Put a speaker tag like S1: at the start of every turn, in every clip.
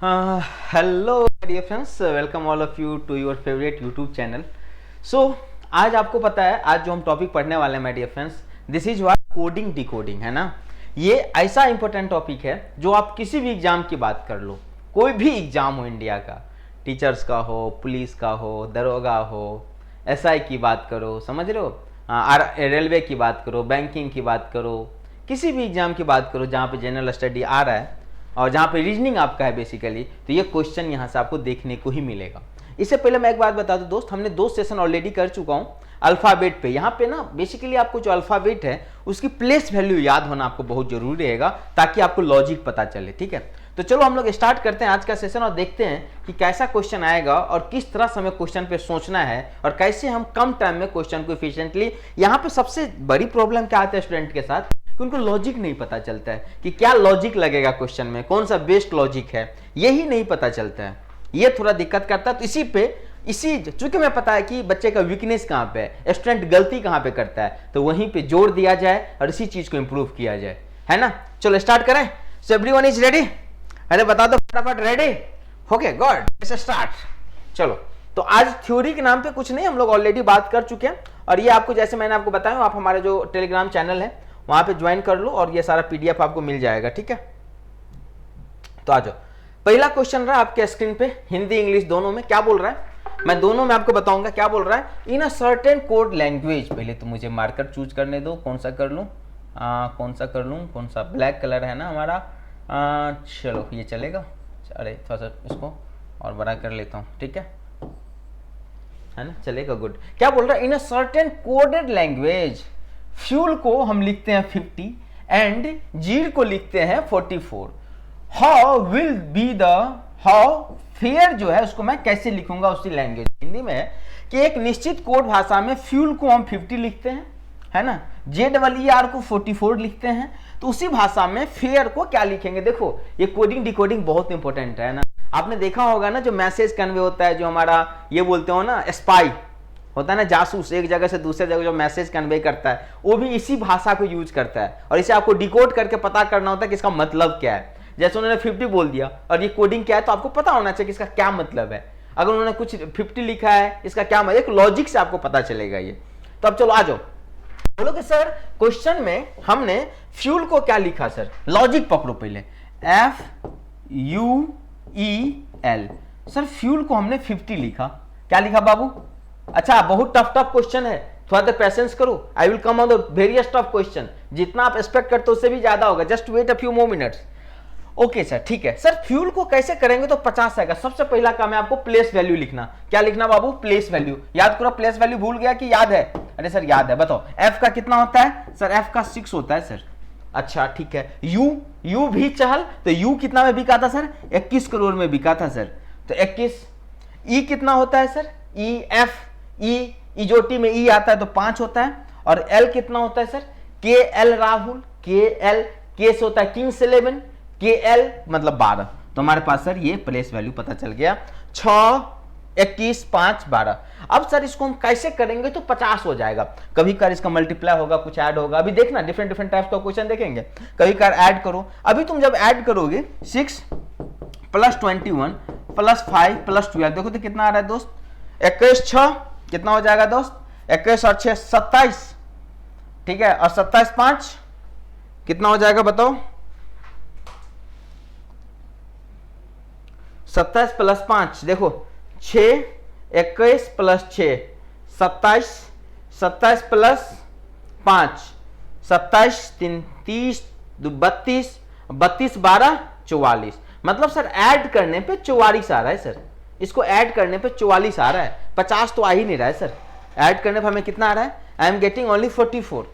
S1: Hello dear friends, welcome all of you to your favourite YouTube channel. So आज आपको पता है, आज जो हम टॉपिक पढ़ने वाले हैं my dear friends, this is what coding decoding है ना। ये ऐसा इंपॉर्टेंट टॉपिक है जो आप किसी भी एग्जाम की बात कर लो, कोई भी एग्जाम हो इंडिया का, टीचर्स का हो, पुलिस का हो, दरोगा हो, एसआई की बात करो, समझ रहे हो, रेलवे की बात करो, बैंकिंग की बात करो, किसी भी एग्जाम की बात करो जहाँ पे जनरल स्टडी आ रहा है और जहाँ पे रीजनिंग आपका है बेसिकली, तो ये क्वेश्चन यहाँ से आपको देखने को ही मिलेगा। इससे पहले मैं एक बात बता दूं दोस्त, हमने 2 सेशन ऑलरेडी कर चुका हूँ अल्फ़ाबेट पे। यहाँ पे ना बेसिकली आपको जो अल्फ़ाबेट है उसकी प्लेस वैल्यू याद होना आपको बहुत जरूरी रहेगा ताकि आपको लॉजिक पता चले, ठीक है। तो चलो हम लोग स्टार्ट करते हैं आज का सेशन और देखते हैं कि कैसा क्वेश्चन आएगा और किस तरह से हमें क्वेश्चन पे सोचना है और कैसे हम कम टाइम में क्वेश्चन को इफिशिएंटली। यहाँ पे सबसे बड़ी प्रॉब्लम क्या आती है स्टूडेंट के साथ कि उनको लॉजिक नहीं पता चलता है कि क्या लॉजिक लगेगा क्वेश्चन में, कौन सा बेस्ट लॉजिक है, यही नहीं पता चलता है। ये थोड़ा दिक्कत करता है। तो इसी चूंकि मैं पता है कि बच्चे का वीकनेस कहाँ पे है, स्टूडेंट गलती कहाँ पे करता है, तो वहीं पे जोर दिया जाए और इसी चीज को इंप्रूव किया जाए, है ना। चलो स्टार्ट करें। So everyone is ready? अरे बता दो फटाफट, ready? Okay good, let's start. चलो, तो आज थ्योरी के नाम पे कुछ नहीं, हम लोग ऑलरेडी बात कर चुके हैं और ये आपको, जैसे मैंने आपको बताया, आप हमारे जो टेलीग्राम चैनल है वहां पे ज्वाइन कर लो और ये सारा पीडीएफ आपको मिल जाएगा, ठीक है। तो आ जाओ, पहला क्वेश्चन रहा आपके स्क्रीन पे, हिंदी इंग्लिश दोनों में। क्या बोल रहा है, मैं दोनों में आपको बताऊंगा क्या बोल रहा है। In a certain code language, पहले तो मुझे मार्कर चूज करने दो, कौन सा कर लूं, कौन सा ब्लैक कलर है ना हमारा। चलो ये चलेगा। अरे थोड़ा सा इसको और बड़ा कर लेता हूँ, ठीक है ना, चलेगा, गुड। क्या बोल रहा है, in a certain coded language fuel को हम लिखते हैं 50 एंड जीर को लिखते हैं 44। How will be the, how fair जो है उसको मैं कैसे लिखूंगा उसी लैंग्वेज हिंदी में है कि एक निश्चित कोड भाषा में फ्यूल को हम 50 लिखते हैं, है ना, JER को 44 लिखते हैं, तो उसी भाषा में फेयर को क्या लिखेंगे। देखो ये कोडिंग डिकोडिंग बहुत इंपॉर्टेंट है ना। आपने देखा होगा ना, जो मैसेज कन्वे होता है, जो हमारा ये बोलते हो ना स्पाई होता है ना, जासूस, एक जगह से दूसरे जगह जो मैसेज कन्वे करता है वो भी इसी भाषा को यूज करता है और इसे आपको डिकोड करके पता करना होता है कि इसका मतलब क्या है। जैसे उन्होंने 50 बोल दिया और ये कोडिंग क्या है, तो आपको पता होना चाहिए कि इसका क्या मतलब है। अगर उन्होंने कुछ 50 लिखा है, इसका क्या मतलब, एक लॉजिक से आपको पता चलेगा ये। तो अब चलो आ जाओ, बोलो कि सर क्वेश्चन में हमने फ्यूल को क्या लिखा सर, लॉजिक पकड़ो पहले, FUEL। सर फ्यूल को हमने 50 लिखा, क्या लिखा बाबू? अच्छा, बहुत टफ क्वेश्चन है, थोड़ा देर पेशेंस करो, I will come on the various tough question. जितना आप एक्सपेक्ट करते हो उससे भी ज्यादा होगा, just wait a few more minutes. Okay sir, ठीक है सर। फ्यूल को कैसे करेंगे तो 50 आएगा। सबसे पहला काम है आपको प्लेस वैल्यू लिखना। क्या लिखना बाबू? Place value. याद करो, प्लेस वैल्यू भूल गया कि याद है? अरे सर याद है, बताओ एफ का कितना होता है सर? एफ का 6 होता है सर। अच्छा ठीक है। यू भी चहल, तो यू कितना में बिका था सर? 21 करोड़ में बिका था सर, तो 21। ई कितना होता है सर? ई एफ, ई इजोटी में ई आता है तो 5 होता है। और एल कितना होता है सर? के एल राहुल, के एल केस होता है किंग्स 11, के एल मतलब 12। तो हमारे पास सर ये प्लेस वैल्यू पता चल गया, 6, 21, 5, 12। अब सर इसको हम कैसे करेंगे तो 50 हो जाएगा। कभी कर इसका मल्टीप्लाई होगा, कुछ ऐड होगा, अभी देखना डिफरेंट टाइप्स का क्वेश्चन देखेंगे। कभी कर ऐड करो, अभी तुम जब ऐड करोगे 6 + 21 + 5 + 12, देखो तो कितना आ रहा है दोस्त? 21, 6 कितना हो जाएगा दोस्त? 21 और 6 27, ठीक है। और 27, 5 कितना हो जाएगा बताओ? 27 + 5 देखो 6, 21 + 6 27, 27 + 5 27, 3 30, 32, 32 12 44। मतलब सर ऐड करने पे 44 आ रहा है सर। इसको ऐड करने पे 44 आ रहा है, 50 तो आ ही नहीं रहा है सर। ऐड करने पे हमें कितना आ रहा है? I am getting only 44।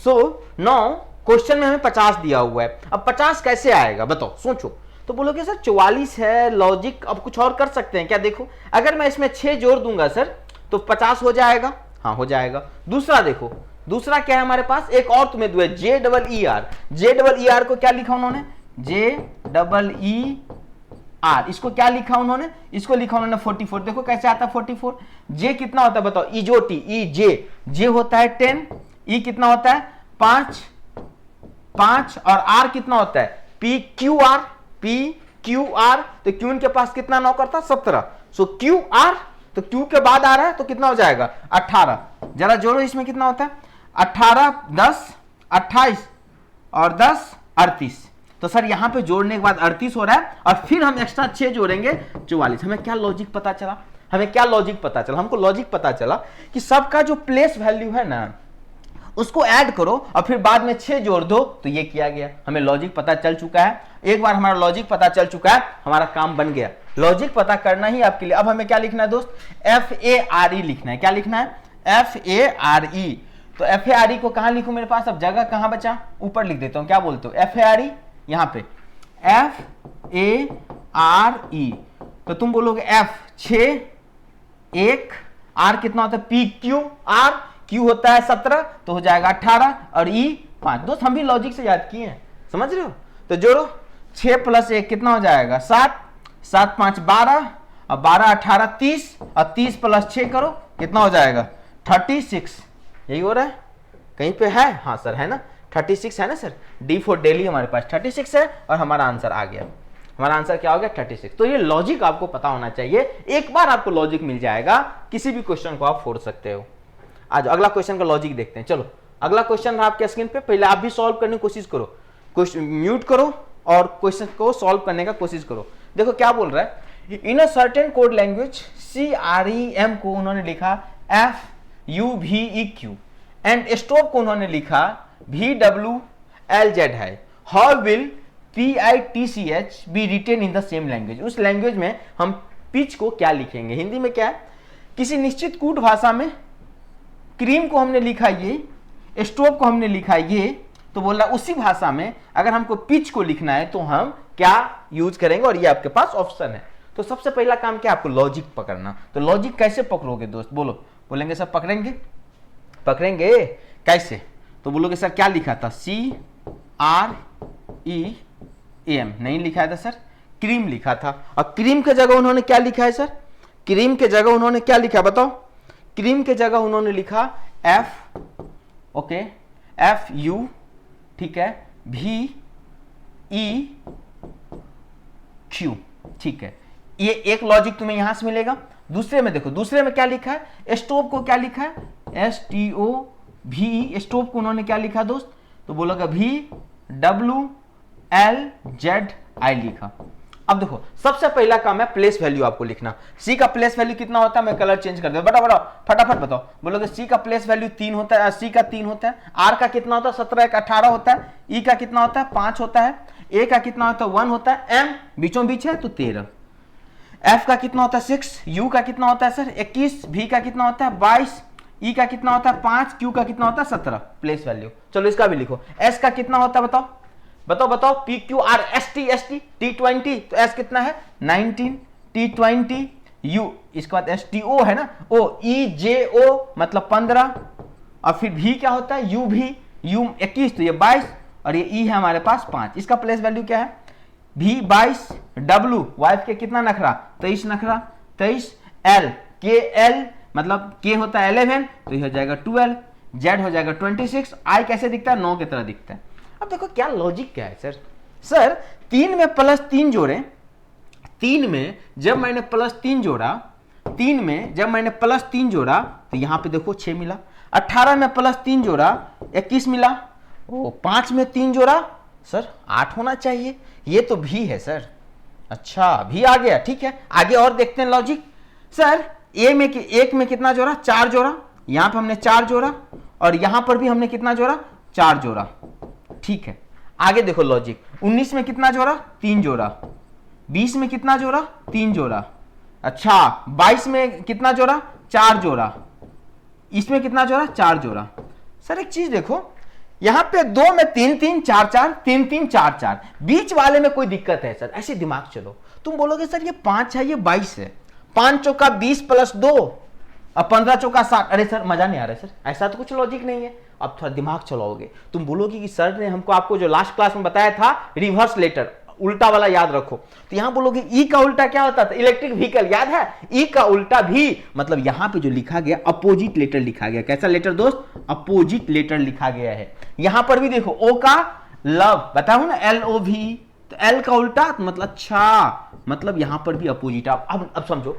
S1: So now question में हमें 50 दिया हुआ है। अब 50 कैसे आएगा बताओ, सोचो। तो बोलोगे सर 44 है, लॉजिक अब कुछ और कर सकते हैं क्या? देखो अगर मैं इसमें 6 जोड़ दूंगा सर तो 50 हो जाएगा। हाँ हो जाएगा। दूसरा देखो, दूसरा क्या है हमारे पास? एक और तुम्हें दो है, JER को क्या लिखा उन्होंने? JER, इसको क्या लिखा उन्होंने? इसको लिखा उन्होंने 44। देखो कैसे आता है 44। जे कितना होता है बताओ? इजोटी, ई जे होता है 10, ई कितना होता है? 5 और आर कितना होता है? PQR, क्यू आर, तो क्यू के पास कितना नौकर था 17, सो क्यू आर, तो क्यू के बाद आ रहा है तो कितना हो जाएगा 18, जरा जोड़ो इसमें कितना होता है 18 10 28 और 10 38, तो सर यहां पे जोड़ने के बाद 38 हो रहा है और फिर हम एक्स्ट्रा 6 जोड़ेंगे 44। हमें क्या लॉजिक पता चला, हमको लॉजिक पता चला कि सबका जो प्लेस वैल्यू है ना उसको ऐड करो और फिर बाद में 6 जोड़ दो, तो ये किया गया। हमें लॉजिक पता चल चुका है, एक बार हमारा लॉजिक पता चल चुका है, हमारा काम बन गया। लॉजिक पता करना ही आपके लिए। अब हमें क्या लिखना है दोस्त, FARE लिखना है। क्या लिखना है, FARE। तो FARE को कहां लिखूं, मेरे पास अब जगह कहां बचा, ऊपर लिख देता हूं। क्या बोलते हो, FARE यहां पे FARE, तो तुम बोलोगे F 6 1 R कितना होता है PQ R, Q होता है 17 तो हो जाएगा 18 और E 5। दोस्त हम भी लॉजिक से याद किए हैं, समझ रहे हो। तो जोड़ो 6 + 1 कितना हो जाएगा 7, 7 5 12 और 12 18 30 और 30 + 6 करो कितना हो जाएगा 36। यही हो रहा है, कहीं पे है, हाँ सर है ना 36 है ना सर, D फॉर डेली हमारे पास 36 है और हमारा आंसर आ गया। हमारा आंसर क्या हो गया 36। तो ये लॉजिक आपको पता होना चाहिए, एक बार आपको लॉजिक मिल जाएगा किसी भी क्वेश्चन को आप फोड़ सकते हो। आज अगला क्वेश्चन का लॉजिक देखते हैं। चलो अगला क्वेश्चन रहा आपके स्क्रीन पे, पहले आप भी सॉल्व करने की कोशिश करो, क्वेश्चन म्यूट करो और क्वेश्चन को सॉल्व करने का कोशिश करो। देखो क्या बोल रहा है, in a certain code language CREM को उन्होंने लिखा FUVEQ एंड स्टोव को उन्होंने लिखा VWLZ है। How will PITCH be written in the same language. उस लैंग्वेज में हम पिच को क्या लिखेंगे, हिंदी में क्या है, किसी निश्चित कूट भाषा में क्रीम को हमने लिखा ये, स्टोव को हमने लिखा ये, तो बोल रहा उसी भाषा में अगर हमको पिच को लिखना है तो हम क्या यूज करेंगे, और ये आपके पास ऑप्शन है। तो सबसे पहला काम क्या, आपको लॉजिक पकड़ना। तो लॉजिक कैसे पकड़ोगे दोस्त, बोलो, बोलेंगे सर पकड़ेंगे कैसे, तो बोलोगे सर क्या लिखा था CREM, नहीं लिखा था सर, क्रीम लिखा था। और क्रीम के जगह उन्होंने क्या लिखा है सर, क्रीम के जगह उन्होंने क्या लिखा बताओ, क्रीम के जगह उन्होंने लिखा FU, ठीक है, VEQ, ठीक है। ये एक लॉजिक तुम्हें यहां से मिलेगा। दूसरे में देखो, दूसरे में क्या लिखा है, स्टोव को क्या लिखा है STOVE, स्टोव को उन्होंने क्या लिखा दोस्त, तो बोलोगे VWLZI लिखा। अब देखो सबसे पहला काम है प्लेस वैल्यू आपको लिखना। C का प्लेस वैल्यू कितना होता है, मैं कलर चेंज कर दूं, बताओ फटाफट बताओ। बोलोगे C का प्लेस वैल्यू 3 होता है, C का 3 होता है, R का कितना होता है 17 1 18 होता है, E का कितना होता है 5 होता है, A का कितना होता है 1 होता है, M बीचों बीच है तो 13, F का कितना होता है 6, U का कितना होता है सर 21, V का कितना होता है 22, E का कितना होता है 5, Q का कितना होता है 17 प्लेस वैल्यू। चलो इसका भी लिखो, S का कितना होता है बताओ PQRST T20, तो S कितना है 19, T20 U, इसके बाद STO है ना, O EJO मतलब 15, और फिर V क्या होता है UV, U 21 तो ये 22, और ये E है हमारे पास 5। इसका प्लेस वैल्यू क्या है V 22, W वाइफ के कितना नखरा 23 नखरा 23, L KL मतलब K होता है 11 तो ये हो जाएगा 12, Z हो जाएगा 26, I कैसे दिखता है 9 की तरह दिखता है। अब देखो क्या लॉजिक क्या है सर 3 में +3 जोड़े, 3 में जब मैंने +3 जोड़ा, 3 में जब मैंने +3 जोड़ा तो यहां पे देखो 6 मिला, 18 में +3 जोड़ा 21 मिला, ओ 5 में 3 जोड़ा सर 8 होना चाहिए, ये तो भी है सर। अच्छा भी आ गया, ठीक है। आगे और देखते हैं लॉजिक। सर एक में कितना जोड़ा 4 जोड़ा, यहां पर हमने 4 जोड़ा और यहां पर भी हमने कितना जोड़ा 4 जोड़ा, ठीक है। आगे देखो लॉजिक, 19 में कितना जोड़ा 3 जोड़ा, 20 में कितना जोड़ा 3 जोड़ा, अच्छा 22 में कितना जोड़ा 4 जोड़ा, इसमें कितना जोड़ा 4 जोड़ा। सर एक चीज देखो, यहां पे 2 में 3 3 4 4 3 3 4 4, बीच वाले में कोई दिक्कत है सर, ऐसे दिमाग चलो। तुम बोलोगे सर ये 5 है ये 22 है, 5 चौका 20 + 2 और 15 चौका 60, अरे सर मजा नहीं आ रहा है सर, ऐसा तो कुछ लॉजिक नहीं है। अब थोड़ा दिमाग चलाओगे, तुम बोलोगे कि सर ने हमको आपको जो लास्ट क्लास में बताया था रिवर्स लेटर, उल्टा वाला याद रखो, तो यहां बोलोगे ई का उल्टा क्या होता था इलेक्ट्रिक व्हीकल, याद है ई का उल्टा भी, मतलब यहां पे जो लिखा गया अपोजिट लेटर लिखा गया। कैसा लेटर दोस्त, अपोजिट लेटर लिखा गया है। यहां पर भी देखो ओ का लव, बताओ ना LOV, तो एल का उल्टा मतलब अच्छा, मतलब यहां पर भी अपोजिट। अब समझो,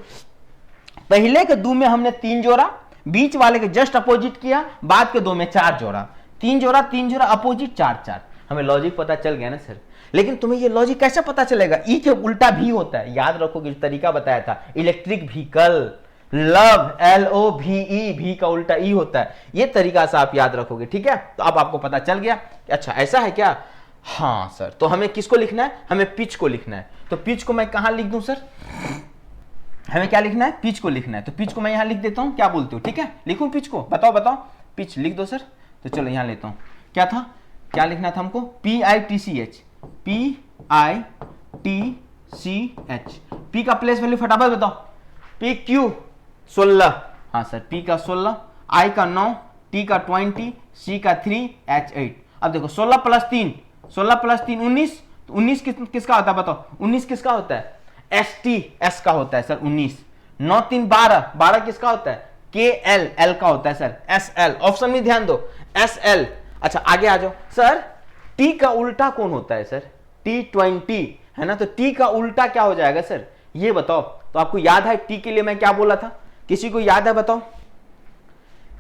S1: पहले के दो में हमने 3 जोड़ा, बीच वाले के जस्ट अपोजिट किया, बाद के 2 में 4 जोड़ा, 3 जोड़ा 3 जोड़ा अपोजिट 4 4। हमें लॉजिक पता चल गया ना सर। लेकिन तुम्हें ये लॉजिक कैसे पता चलेगा? ई के उल्टा भी होता है, याद रखोगे, जो तरीका बताया था, इलेक्ट्रिक व्हीकल, लव, LOVE, भी का उल्टा ई होता है, ये तरीका से आप याद रखोगे, ठीक है। तो अब आपको पता चल गया कि अच्छा ऐसा है क्या। हाँ सर, तो हमें किसको लिखना है? हमें पिच को लिखना है। तो पिच को मैं कहां लिख दूं सर? हमें क्या लिखना है? पिच को लिखना है। तो पिच को मैं यहां लिख देता हूं, क्या बोलते हो? ठीक है, लिखूं पिच को? बताओ पिच लिख दो सर। तो चलो यहां लेता हूं, क्या था, क्या लिखना था हमको? PITCH, PITCH। पी का प्लेस वैल्यू फटाफट बताओ। PQ 16, हाँ सर, P का 16, I का 9, T का 20, C का 3, H 8। अब देखो 16 प्लस 3 19, तो 19 किसका होता है बताओ? 19 किसका होता है? ST, S का होता है सर 19। 9 3 12, 12 किसका होता है? KL, L का होता है सर SL। ऑप्शन में ध्यान दो, SL। अच्छा आगे आ जाओ सर, T का उल्टा कौन होता है सर? T20 है ना, तो T का उल्टा क्या हो जाएगा सर? ये बताओ। तो आपको याद है T के लिए मैं क्या बोला था? किसी को याद है बताओ,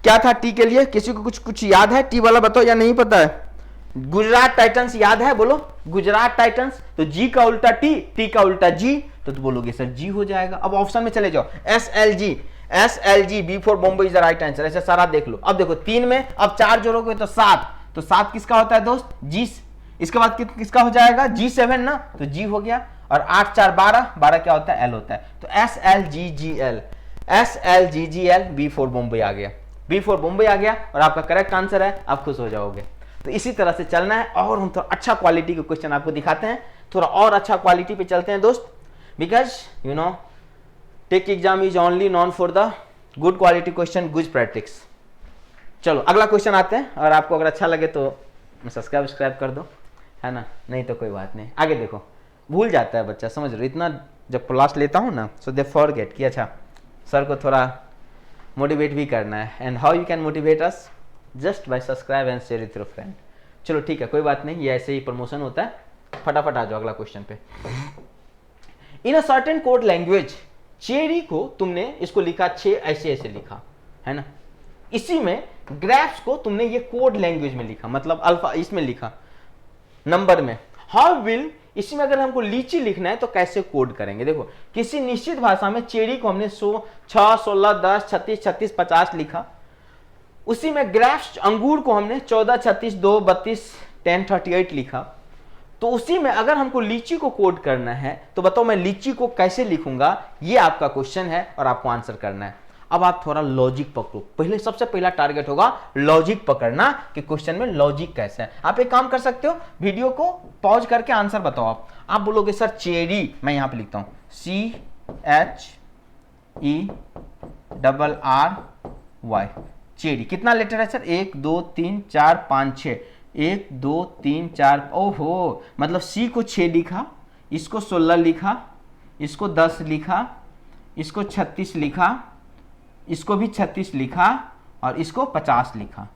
S1: क्या था T के लिए? किसी को कुछ याद है T वाला बताओ, या नहीं पता है? गुजरात टाइटंस याद है? बोलो गुजरात टाइटंस। तो G का उल्टा T का उल्टा G, तो बोलोगे सर G हो जाएगा। अब ऑप्शन में चले जाओ, SLG, B for Bombay is the right answer. ऐसा सारा देख लो। अब देखो 3 में अब 4 जोड़ोगे तो 7, तो 7 किसका होता है दोस्त? G। इसके बाद किसका हो जाएगा? G7 ना, तो G हो गया। और 8 4 12, 12 क्या होता है? L होता है। तो SLGGL, B फॉर बॉम्बे आ गया, B फॉर बॉम्बे आ गया, और आपका करेक्ट आंसर है। आप खुश हो जाओगे। तो इसी तरह से चलना है, और हम थोड़ा अच्छा क्वालिटी के क्वेश्चन आपको दिखाते हैं, थोड़ा और अच्छा क्वालिटी पे चलते हैं दोस्त, because you know tech exam is only known for the good quality question, good practice. चलो अगला क्वेश्चन आते हैं, और आपको अगर अच्छा लगे तो सब्सक्राइब कर दो, है ना, नहीं तो कोई बात नहीं। आगे देखो, भूल जाता है बच्चा, समझ लो, इतना जब क्लास लेता हूँ ना, सो दे फॉरगेट कि अच्छा सर को थोड़ा मोटिवेट भी करना है। And how you can motivate us? Just by subscribe and share with your friend. चलो ठीक है, कोई बात नहीं, ये ऐसे ही प्रमोशन होता है। फटाफट आ जाओ अगला क्वेश्चन पे। In a certain code language, cherry को तुमने इसको लिखा 6 ऐसे लिखा, है ना। इसी में ग्राफ्स को तुमने ये कोड लैंग्वेज में लिखा, मतलब अल्फा इसमें लिखा नंबर में। हाउ विल, इसी में अगर हमको लीची लिखना है तो कैसे कोड करेंगे? देखो, किसी निश्चित भाषा में चेरी को हमने 6 16 10 36 36 50 लिखा। उसी में ग्राफ्स अंगूर को हमने 14 36 2 32 10 38 लिखा। तो उसी में अगर हमको लीची को कोड करना है तो बताओ मैं लीची को कैसे लिखूंगा? ये आपका क्वेश्चन है और आपको आंसर करना है। अब आप थोड़ा लॉजिक पकड़ो, पहले सबसे पहला टारगेट होगा लॉजिक पकड़ना कि क्वेश्चन में लॉजिक कैसे है। आप एक काम कर सकते हो, वीडियो को पॉज करके आंसर बताओ। आप बोलोगे सर चेरी, मैं यहां पे लिखता हूं CHERRY, चेरी। कितना लेटर है सर? 1 2 3 4 5 6, 1 2 3 4, ओहो, मतलब C को 6 लिखा, इसको 16 लिखा, इसको 10 लिखा, इसको 36 लिखा, इसको भी 36 लिखा, और इसको 50 लिखा।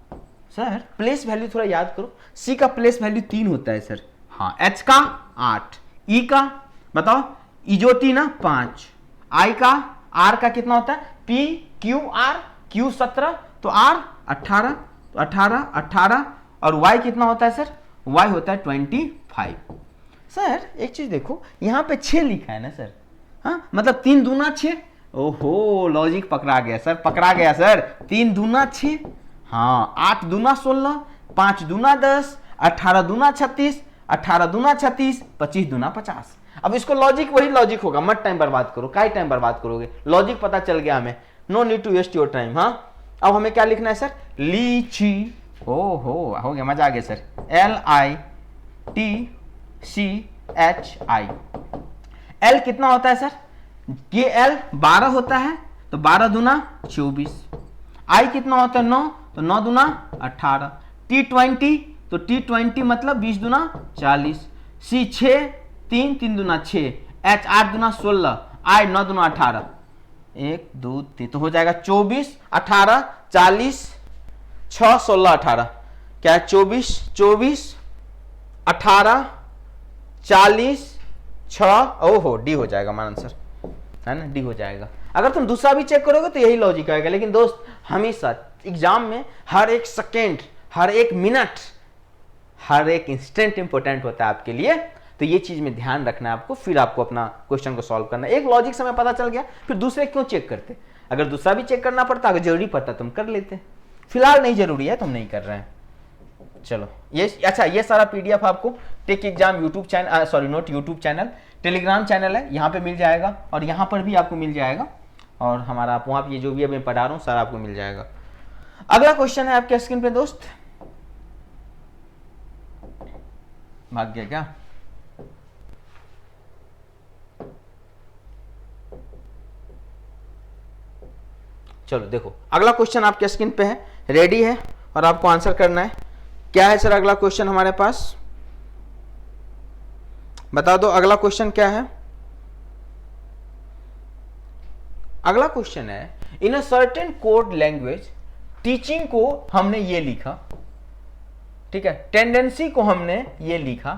S1: सर प्लेस वैल्यू थोड़ा याद करो। C का प्लेस वैल्यू 3 होता है सर, हाँ। H का 8, E का बताओ, इजोटी ना 5, I का, R का कितना होता है? P Q R, Q 17, तो R 18, तो 18 18, और Y कितना होता है सर? Y होता है 25। सर एक चीज देखो, यहाँ पे 6 लिखा है ना सर, हाँ, मतलब 3 दूना 6। ओहो, लॉजिक पकड़ा गया सर, पकड़ा गया सर। 3 दूना 6, हाँ, 8 दूना 16, 5 दूना 10, 18 दूना 36, 18 दूना 36, 25 दूना 50। अब इसको लॉजिक, वही लॉजिक होगा, मत टाइम बर्बाद करो, काय टाइम बर्बाद करोगे? लॉजिक पता चल गया हमें, no need to waste your time. हाँ, अब हमें क्या लिखना है सर? लीची। ओहो, हो गया, मजा आ गया सर। LITCHI। L कितना होता है सर? ये L 12 होता है, तो 12 दूना 24। I कितना होता है? 9, तो 9 दूना 18। T20, तो T20 मतलब 20 दूना 40। C 6, 3 3 दूना 6, H 8 दूना 16, I 9 दूना 18, 1 2 3, तो हो जाएगा 24 18 40 6 16 18, क्या है? 24 24 18 40 6 ओहो डी हो जाएगा हमारा आंसर, है ना, डी हो जाएगा। अगर तुम दूसरा भी चेक करोगे तो यही लॉजिक आएगा। लेकिन दोस्त हमेशा एग्जाम में हर एक सेकेंड, हर एक मिनट, हर एक इंस्टेंट इंपॉर्टेंट होता है आपके लिए, तो ये चीज में ध्यान रखना है आपको, फिर आपको अपना क्वेश्चन को सॉल्व करना है। एक लॉजिक से हमें पता चल गया, फिर दूसरे क्यों चेक करते? अगर दूसरा भी चेक करना पड़ता, अगर जरूरी पड़ता तुम कर लेते, फिलहाल नहीं जरूरी है, तुम नहीं कर रहे हैं। चलो ये अच्छा, ये सारा पीडीएफ आपको tech exam YouTube channel, sorry not YouTube channel, Telegram channel है, यहाँ पे मिल जाएगा, और यहाँ पर भी आपको मिल जाएगा, और हमारा आप वहाँ पे ये जो भी मैं पढ़ा रहा हूँ सारा आपको मिल जाएगा। अगला क्वेश्चन है आपके स्क्रीन पे दोस्त, भाग गया क्या? चलो देखो, अगला क्वेश्चन आपके स्क्रीन पे है, रेडी है और आपको आंसर करना है। क्या है सर अगला क्वेश्चन हमारे पास? बता दो अगला क्वेश्चन क्या है। अगला क्वेश्चन है, in a certain code language teaching को हमने ये लिखा, ठीक है, टेंडेंसी को हमने ये लिखा,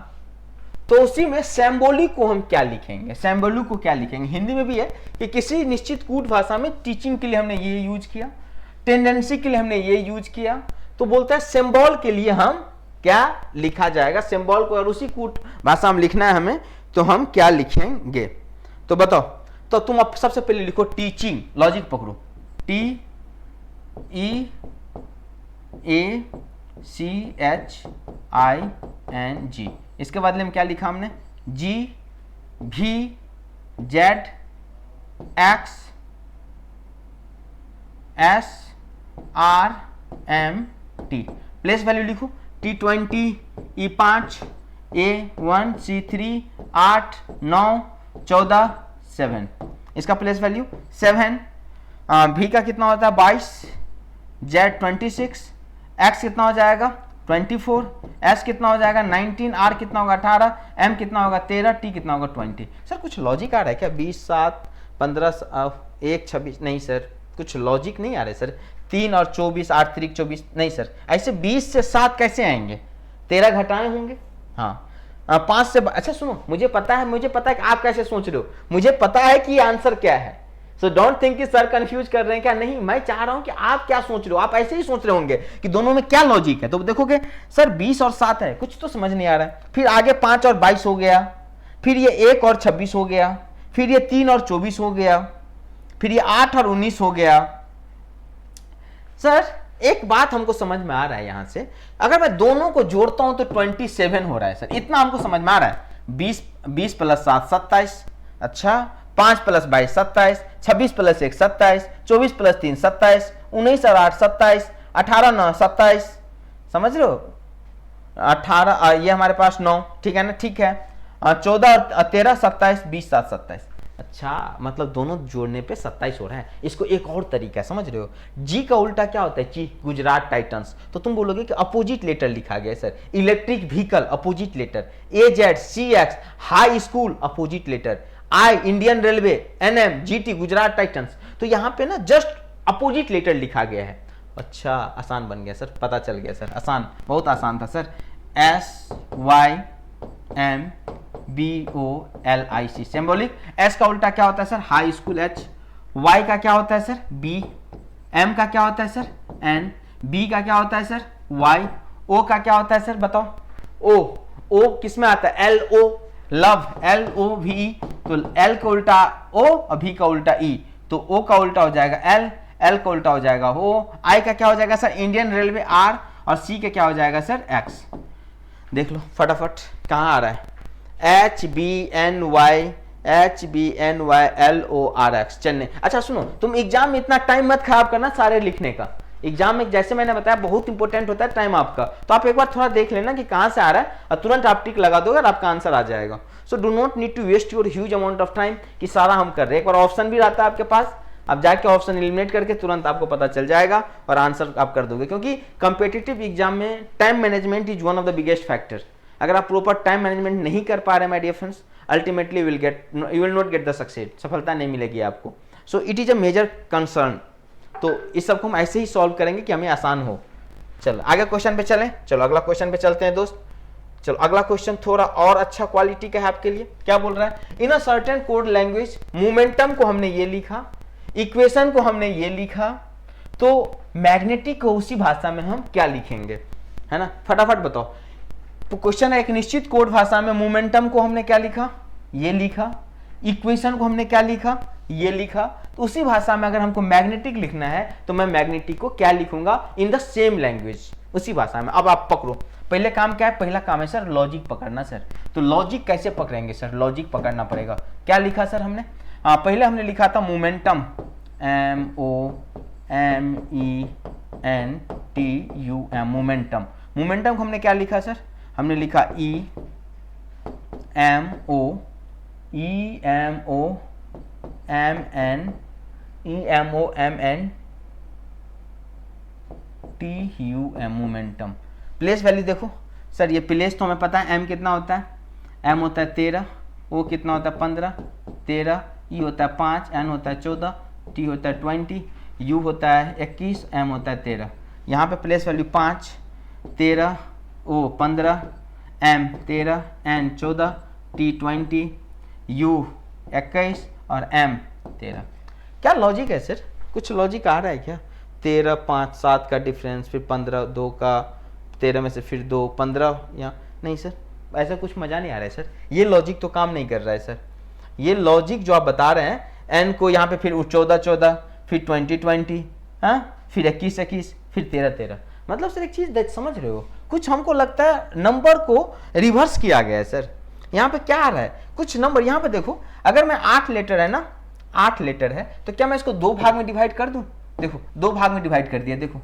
S1: तो उसी में सिंबॉलिक को हम क्या लिखेंगे? सिंबॉलिक को क्या लिखेंगे? हिंदी में भी है कि किसी निश्चित कूट भाषा में टीचिंग के लिए हमने ये यूज किया, टेंडेंसी के लिए हमने ये यूज किया, तो बोलता है सिंबल के लिए हम क्या लिखा जाएगा? सिंबल को और उसी कूट भाषा में लिखना है हमें, तो हम क्या लिखेंगे? तो बताओ। तो तुम अब सबसे पहले लिखो टीचिंग, लॉजिक पकड़ो, TEACHING, इसके बदले में क्या लिखा हमने? GVZXSRMT। प्लेस वैल्यू लिखो, T20, E5, A1, C3, 8, 9, 14, 7। इसका प्लेस वैल्यू 7। V का कितना होता है? 22, Z 26, X कितना हो जाएगा? 24, S कितना हो जाएगा? 19, R कितना होगा? 18, M कितना होगा? 13, T कितना होगा? 20। सर कुछ लॉजिक आ रहा है क्या? 20, 7, 15, 1, 26? नहीं सर, कुछ लॉजिक नहीं आ रहा है सर। 3 और 24, 8 3 24, नहीं सर, ऐसे 20 से 7 कैसे आएंगे? 13 घटाए होंगे। हाँ 5 से, अच्छा सुनो, मुझे पता है कि आप कैसे सोच रहे हो, मुझे पता है कि आंसर क्या है। सो डोंट थिंक कि सर कंफ्यूज कर रहे हैं क्या, नहीं, मैं चाह रहा हूं कि आप क्या सोच रहे हो। आप ऐसे ही सोच रहे होंगे कि दोनों में क्या लॉजिक है। तो देखोगे सर 20 और 7 है, कुछ तो समझ नहीं आ रहा है। फिर आगे 5 और 22 हो गया, फिर ये 1 और 26 हो गया, फिर ये 3 और 24 हो गया, फिर ये 8 और 19 हो गया। सर एक बात हमको समझ में आ रहा है, यहां से अगर मैं दोनों को जोड़ता हूं तो 27 हो रहा है सर, इतना हमको समझ में आ रहा है। 20 प्लस 7 27, अच्छा 5 प्लस 22 27, 26 प्लस 1 27, 24 प्लस 3 27, 19 और 8 27, 18 9 27, समझ रहे हो? 18 ये हमारे पास 9, ठीक है ना, ठीक है। 14 और 13 27, 20 7 27। अच्छा मतलब दोनों जोड़ने पे 27 हो रहा है। इसको एक और तरीका समझ रहे हो, जी का उल्टा क्या होता है? ची, गुजरात टाइटंस। तो तुम बोलोगे कि अपोजिट लेटर लिखा गया sir, electric vehicle opposite letter, AZCX high school opposite letter, I Indian railway, NM GT Gujarat Titans. तो यहाँ पे ना जस्ट अपोजिट लेटर लिखा गया है। अच्छा आसान बन गया सर, पता चल गया सर, आसान, बहुत आसान था सर। SYMBOLIC symbolic. S का उल्टा क्या होता है sir? High school H। Y का क्या होता है सर? B। M का क्या होता है सर? N। B का क्या होता है सर? Y। O का क्या होता है सर? बताओ। O किस में आता है? LO love, LOVE। तो L का उल्टा O और V का उल्टा E, तो O का उल्टा हो जाएगा L, L का उल्टा हो जाएगा O। I का क्या हो जाएगा सर? इंडियन रेलवे R, और C का क्या हो जाएगा सर? X। देख लो फटाफट कहाँ आ रहा है? HBNYLORX चेन्नई। अच्छा सुनो, तुम एग्जाम में इतना टाइम मत खराब करना सारे लिखने का। एग्जाम में जैसे मैंने बताया बहुत इंपॉर्टेंट होता है टाइम आपका, तो आप एक बार थोड़ा देख लेना कि कहां से आ रहा है और तुरंत आप टिक लगा दोगे और आपका आंसर आ जाएगा। So do not need to waste your huge amount of time कि सारा हम कर रहे हैं। एक बार ऑप्शन भी रहता है आपके पास, आप जाके ऑप्शन एलिमिनेट करके तुरंत आपको पता चल जाएगा और आंसर आप कर दोगे। क्योंकि कंपेटिटिव एग्जाम में time management is one of the biggest factor. अगर आप प्रॉपर टाइम मैनेजमेंट नहीं कर पा रहे my dear friends, ultimately you will not get the success, सफलता नहीं मिलेगी आपको। So it is a major concern. तो इस सबको हम ऐसे ही सॉल्व करेंगे कि हमें आसान हो। चलो आगे क्वेश्चन पे चलें। चलो अगला क्वेश्चन पे चलते हैं दोस्त। चलो अगला क्वेश्चन थोड़ा और अच्छा क्वालिटी का है आपके लिए। क्या बोल रहा है, in a certain code language momentum को हमने ये लिखा, इक्वेशन को हमने ये लिखा, तो मैग्नेटिक को उसी भाषा में हम क्या लिखेंगे, है ना, फटाफट बताओ। तो क्वेश्चन है एक निश्चित कोड भाषा में मोमेंटम को हमने क्या लिखा, ये लिखा, इक्वेशन को हमने क्या लिखा, ये लिखा, तो उसी भाषा में अगर हमको मैग्नेटिक लिखना है तो मैं मैग्नेटिक को क्या लिखूंगा, इन द सेम लैंग्वेज, उसी भाषा में। अब आप पकड़ो, पहले काम क्या है, पहला काम है सर लॉजिक पकड़ना सर। तो लॉजिक कैसे पकड़ेंगे सर, लॉजिक पकड़ना पड़ेगा। क्या लिखा सर हमने, पहले हमने लिखा था मोमेंटम, MOMENTUM, मोमेंटम। मोमेंटम को हमने क्या लिखा सर, हमने लिखा EMOMENTUM, मोमेंटम। प्लेस वैल्यू देखो सर, ये प्लेस तो हमें पता है, m कितना होता है, m होता है 13, o कितना होता है 15, 13, e होता है 5, n होता है 14, t होता है 20, u होता है 21, m होता है 13। यहाँ पे place value 5, 13, o 15, m 13, n 14, t 20, u 21 और m 13। क्या लॉजिक है सर, कुछ लॉजिक आ रहा है क्या? 13, 5, 7 का डिफरेंस, फिर 15, 2 का, 13 में से फिर 2, 15, या नहीं सर, ऐसा कुछ मजा नहीं आ रहा है सर, ये लॉजिक तो काम नहीं कर रहा है सर। ये लॉजिक जो आप बता रहे हैं, n को यहाँ पे फिर 14, 14, फिर 20, 20, हाँ, फिर 21, 21, फिर 13, 13। मतलब सर एक चीज समझ रहे हो, कुछ हमको लगता है नंबर को रिवर्स किया गया है सर। यहाँ पे क्या आ रहा है, कुछ नंबर यहाँ पे देखो, अगर मैं 8 लेटर है ना, 8 लेटर है, तो क्या मैं इसको 2 भाग में डिवाइड कर दूं? देखो 2 भाग में डिवाइड कर दिया, देखो,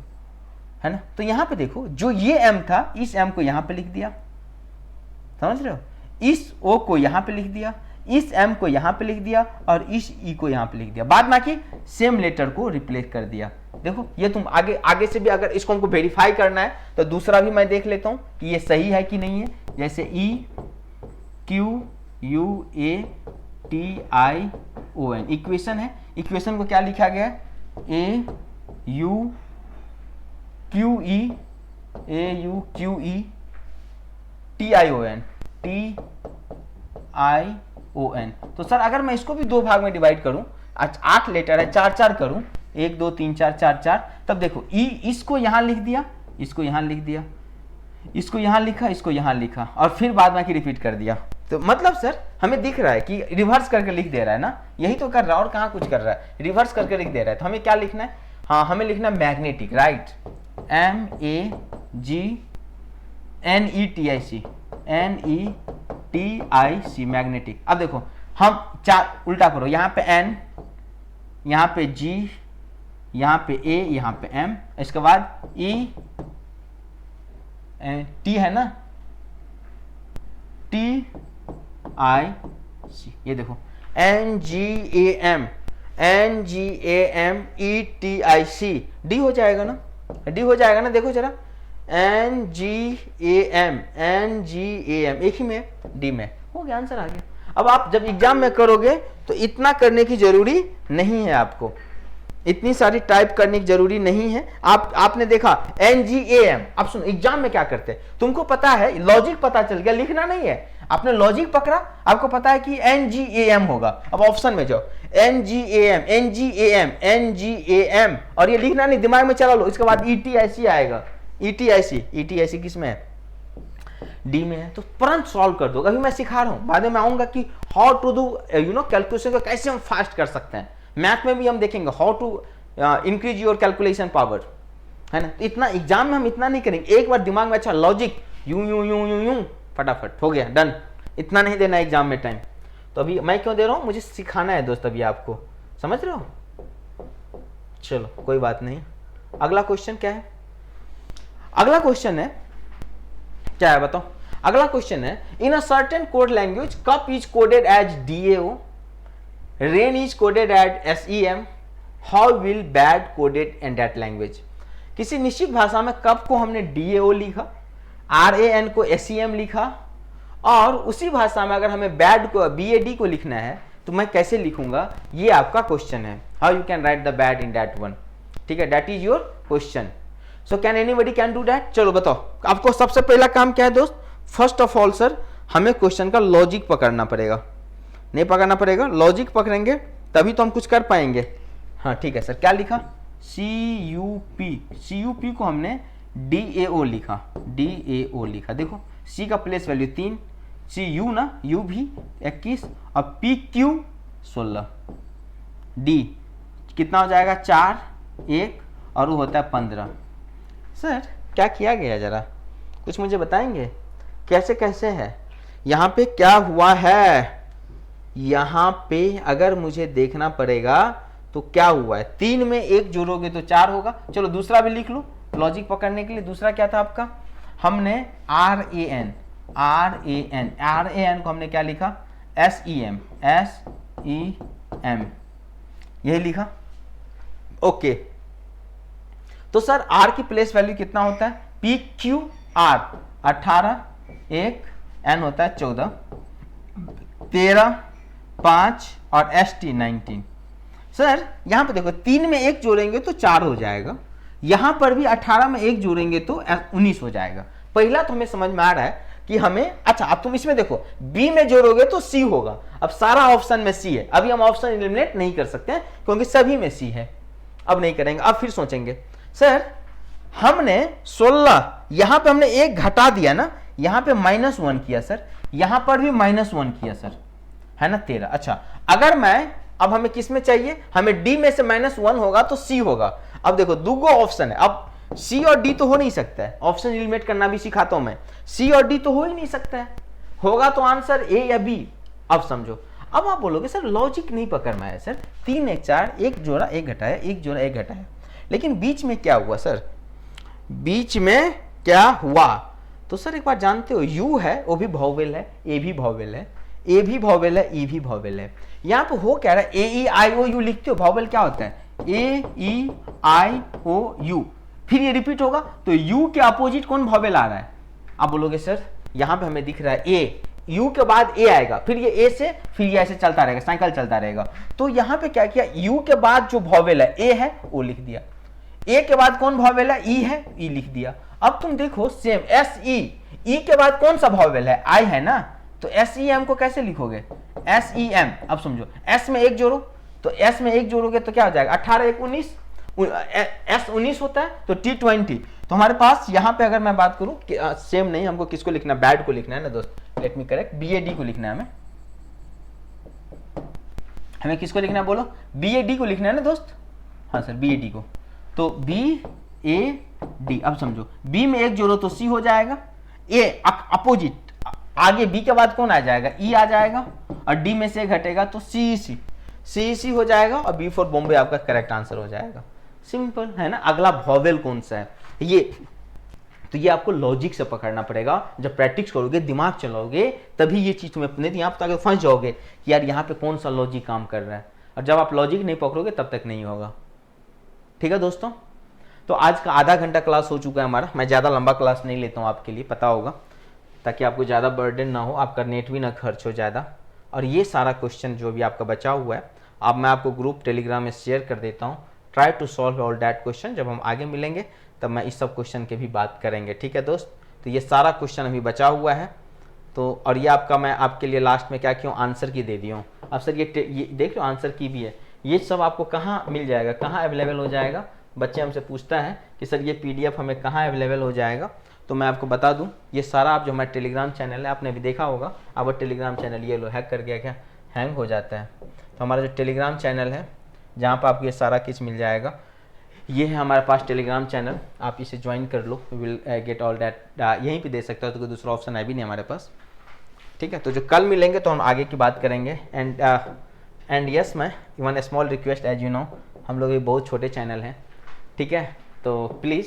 S1: है ना। तो यहाँ पे देखो, जो ये m था, इस m को यहाँ पे लिख दिया, समझ रहे हो, इस o को यहाँ पे लिख दिया, इस m को यहाँ पे लिख दिया, और इस e को यहाँ पे लिख दिया, बाद बाकी सेम लेटर को रिप्लेस कर दिया। देखो ये तुम आगे से भी अगर इसको हमको वेरीफाई करना है तो दूसरा भी मैं देख लेता हूँ कि ये सही है कि नहीं है। जैसे EQUATION इक्वेशन है, इक्वेशन को क्या लिखा गया है, AUQUETION। तो सर अगर मैं इसको भी 2 भाग में डिवाइड करूं, 8 लेटर है, 4 4 करूं, 1 2 3 4 4 4, तब देखो इसको यहां लिख दिया, इसको यहां लिख दिया, इसको यहां लिखा, इसको यहां लिखा, और फिर बाद में रिपीट कर दिया। तो मतलब सर हमें दिख रहा है कि रिवर्स करके लिख दे रहा है ना, यही तो कर रहा है और कहाँ कुछ कर रहा है, रिवर्स करके लिख दे रहा है। तो हमें क्या लिखना है, हाँ हमें लिखना है मैग्नेटिक, राइट, MEGNETIC, मैग्नेटिक। अब देखो हम 4 उल्टा करो, यहाँ पे N, यहाँ पे G, यहाँ पे A, यहाँ पे M, इसके बाद T है ना, TIC, ये देखो NGAM D हो जाएगा ना, D हो जाएगा ना, देखो जरा NGAM एक ही में, D में हो गया, आंसर आ गया। अब आप जब एग्जाम में करोगे तो इतना करने की जरूरी नहीं है, आपको इतनी सारी टाइप करने की जरूरी नहीं है। आपने देखा NGAM, अब सुनो एग्जाम में क्या करते हैं, तुमको पता है, लॉजिक पता चल गया, लिखना नहीं है, आपने लॉजिक पकड़ा, आपको पता है कि NGAM होगा। अब ऑप्शन में जाओ, NGAM, और ये लिखना नहीं, दिमाग में चला लो, इसके बाद ETIC आएगा, ETIC किस में है, डी में है। तो तुरंत सॉल्व कर दो, अभी मैं सिखा रहा हूं, बाद में मैं आऊंगा कि हाउ टू डू कैलकुलेशन को कैसे हम फास्ट कर सकते हैं। मैथ में भी हम देखेंगे how to increase your calculation power, है ना। तो इतना एग्जाम में हम इतना नहीं करेंगे, एक बार दिमाग में अच्छा लॉजिक यूं फटाफट हो गया, डन। इतना नहीं देना एग्जाम में टाइम। तो अभी मैं क्यों दे रहा हूं, मुझे सिखाना है दोस्त, अभी आपको, समझ रहे हो। चलो कोई बात नहीं, अगला क्वेश्चन क्या है, अगला क्वेश्चन है क्या है बताओ। अगला क्वेश्चन है, in a certain code language cup is coded as DAO, rain is coded as SEM, how will bad coded in that language. किसी निश्चित भाषा में कप को हमने DAO लिखा, RAN को SEM लिखा, और उसी भाषा में अगर हमें बैड को BAD को लिखना है तो मैं कैसे लिखूंगा, ये आपका क्वेश्चन है। How you can write the bad in that one, ठीक है, that is your question. So can anybody can do that. चलो बताओ, आपको सबसे पहला काम क्या है दोस्त, फर्स्ट ऑफ ऑल सर हमें क्वेश्चन का लॉजिक पकड़ना पड़ेगा, नहीं पकड़ना पड़ेगा, लॉजिक पकड़ेंगे तभी तो हम कुछ कर पाएंगे। हाँ ठीक है सर, क्या लिखा? CUP को हमने DAO लिखा, DAO लिखा। देखो C का प्लेस वैल्यू 3, CU ना, U भी 21 और PQ 16, D कितना हो जाएगा? 4, 1 और वो होता है 15। सर क्या किया गया, जरा कुछ मुझे बताएंगे कैसे कैसे है? यहाँ पे क्या हुआ है? यहाँ पे अगर मुझे देखना पड़ेगा तो क्या हुआ है? 3 में 1 जोड़ोगे तो 4 होगा। चलो दूसरा भी लिख लो लॉजिक पकड़ने के लिए। दूसरा क्या था आपका? हमने RAN को हमने क्या लिखा? SEM यही लिखा। ओके तो सर R की प्लेस वैल्यू कितना होता है? PQR 18, 1 N होता है 14, 13, 5 और ST 19। सर यहां पे देखो 3 में 1 जोड़ेंगे तो 4 हो जाएगा, यहां पर भी 18 में 1 जोड़ेंगे तो 19 हो जाएगा। पहला तो हमें समझ में आ रहा है कि हमें, अच्छा अब तुम इसमें देखो B में जोड़ोगे तो C होगा। अब सारा ऑप्शन में C है, अभी हम ऑप्शन एलिमिनेट नहीं कर सकते हैं क्योंकि सभी में C है। अब नहीं करेंगे, अब फिर सोचेंगे सर हमने 16, यहां पे हमने 1 घटा दिया ना, यहां पे -1 किया सर, यहां पर भी -1 किया सर, है ना 13। अच्छा अगर मैं, अब हमें किस में चाहिए? हमें D में से -1 होगा तो C होगा। अब देखो दूगो ऑप्शन है, अब C और D तो हो नहीं सकता है, ऑप्शन एलिमिनेट करना भी सिखाता हूं मैं। C और D तो हो ही नहीं सकता है, होगा तो आंसर A या B। अब समझो, अब आप बोलोगे सर लॉजिक नहीं पकड़ में आया सर, 3 1 4, 1 जोड़ा 1 घटाया, 1 जोड़ा 1 घटाया, लेकिन बीच में क्या हुआ सर? बीच में क्या हुआ? तो सर एक बार जानते हो U है वो भी वॉवेल है, A भी वॉवेल है, A भी वॉवेल है, E भी वॉवेल है। यहाँ पे हो क्या रहा है? AEIOU लिखते हो, वॉवेल क्या होता है? AEIOU, फिर ये रिपीट होगा तो U के अपोजिट कौन वॉवेल आ रहा है? आप बोलोगे सर यहाँ पे हमें दिख रहा है A, U के बाद A आएगा, फिर ये A से, फिर ये ऐसे चलता रहेगा, साइकिल चलता रहेगा। तो यहाँ पे क्या किया? U के बाद जो वॉवेल है A है वो लिख दिया, A के बाद कौन वॉवेल है? E है, E लिख दिया। अब तुम देखो सेम SE, E के बाद कौन सा वॉवेल है? I है ना, तो SEM को कैसे लिखोगे? SEM। अब समझो S में 1 जोड़ो, तो S में 1 जोड़ोगे तो क्या हो जाएगा? 18 1 19, S 19 होता है तो T 20। तो हमारे पास यहाँ पे अगर मैं बात करूं कि सेम नहीं, हमको किसको लिखना है? बैड को लिखना है ना दोस्त, लेट मी करेक्ट, BAD को लिखना है हमें। हमें किसको लिखना है बोलो? BAD को लिखना है ना दोस्त। हाँ सर BAD को, तो BAD। अब समझो B में 1 जोड़ो तो C हो जाएगा, A अपोजिट, आगे B के बाद कौन आ जाएगा? E आ जाएगा, और D में से घटेगा तो CEC हो जाएगा, और B फॉर बॉम्बे आपका करेक्ट आंसर हो जाएगा। सिंपल है ना। अगला वॉवेल कौन सा है ये, तो ये आपको लॉजिक से पकड़ना पड़ेगा। जब प्रैक्टिस करोगे, दिमाग चलाओगे, तभी ये चीज तुम्हें, नहीं तो यहाँ पर फंस जाओगे कि यार यहाँ पे कौन सा लॉजिक काम कर रहा है, और जब आप लॉजिक नहीं पकड़ोगे तब तक नहीं होगा। ठीक है दोस्तों, तो आज का आधा घंटा क्लास हो चुका है हमारा। मैं ज़्यादा लंबा क्लास नहीं लेता हूँ आपके लिए, पता होगा, ताकि आपको ज़्यादा बर्डन ना हो, आपका नेट भी ना खर्च हो ज़्यादा। और ये सारा क्वेश्चन जो भी आपका बचा हुआ है, अब मैं आपको ग्रुप टेलीग्राम में शेयर कर देता हूँ। Try to solve all that question. जब हम आगे मिलेंगे तब मैं इस सब क्वेश्चन के भी बात करेंगे। ठीक है दोस्त, तो ये सारा क्वेश्चन अभी बचा हुआ है। तो और ये आपका, मैं आपके लिए लास्ट में क्या क्यों आंसर की दे दिया हूँ। अब सर ये देख लो आंसर की भी है। ये सब आपको कहाँ मिल जाएगा, कहाँ अवेलेबल हो जाएगा? बच्चे हमसे पूछता है कि सर ये PDF हमें कहाँ अवेलेबल हो जाएगा, तो मैं आपको बता दूं, ये सारा आप जो हमारा टेलीग्राम चैनल है, आपने भी देखा होगा, अब टेलीग्राम चैनल ये लो हैक कर गया, क्या हैंग हो जाता है। तो हमारा जो टेलीग्राम चैनल है, जहाँ पर आपको ये सारा कुछ मिल जाएगा, ये है हमारे पास टेलीग्राम चैनल। आप इसे ज्वाइन कर लो, विल गेट ऑल दैट। यहीं पे दे सकते हो, तो कोई दूसरा ऑप्शन है भी नहीं हमारे पास। ठीक है, तो जो कल मिलेंगे तो हम आगे की बात करेंगे। एंड यस, मैं one small request, as you know हम लोग ये बहुत छोटे चैनल हैं, ठीक है, तो please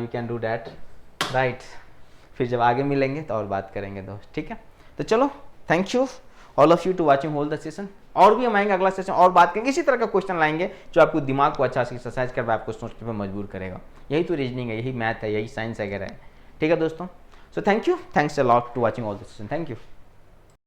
S1: you can do that, right. फिर जब आगे मिलेंगे तो और बात करेंगे दोस्त, ठीक है। तो चलो, thank you all of you to watching whole the session. और भी हम आएंगे अगला सेशन और बात करेंगे, इसी तरह का क्वेश्चन लाएंगे जो आपको दिमाग को अच्छा से एक्सरसाइज करवा, आपको सोचने पर मजबूर करेगा। यही तो रीजनिंग है, यही मैथ है, यही साइंस वगैरह है। ठीक है दोस्तों, so thank you, thanks a lot to watching all the session, thank you.